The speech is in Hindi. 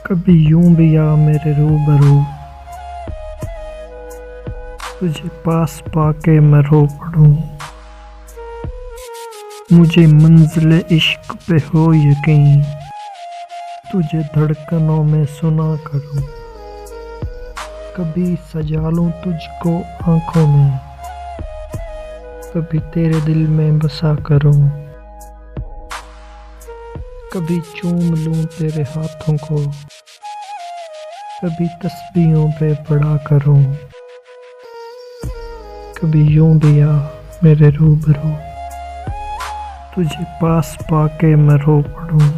कभी यूं भी आ मेरे रूबरू, तुझे पास पाके मैं रो पड़ूं। मुझे मंजिले इश्क पे हो यकीन, तुझे धड़कनों में सुना करूं। कभी सजा लूं तुझको आंखों में, कभी तेरे दिल में बसा करूं। कभी चूम लूं तेरे हाथों को, कभी तस्बीहों पे पड़ा करूं। कभी यूं भी आ मेरे रूबरू, तुझे पास पाके मैं रो पड़ूं।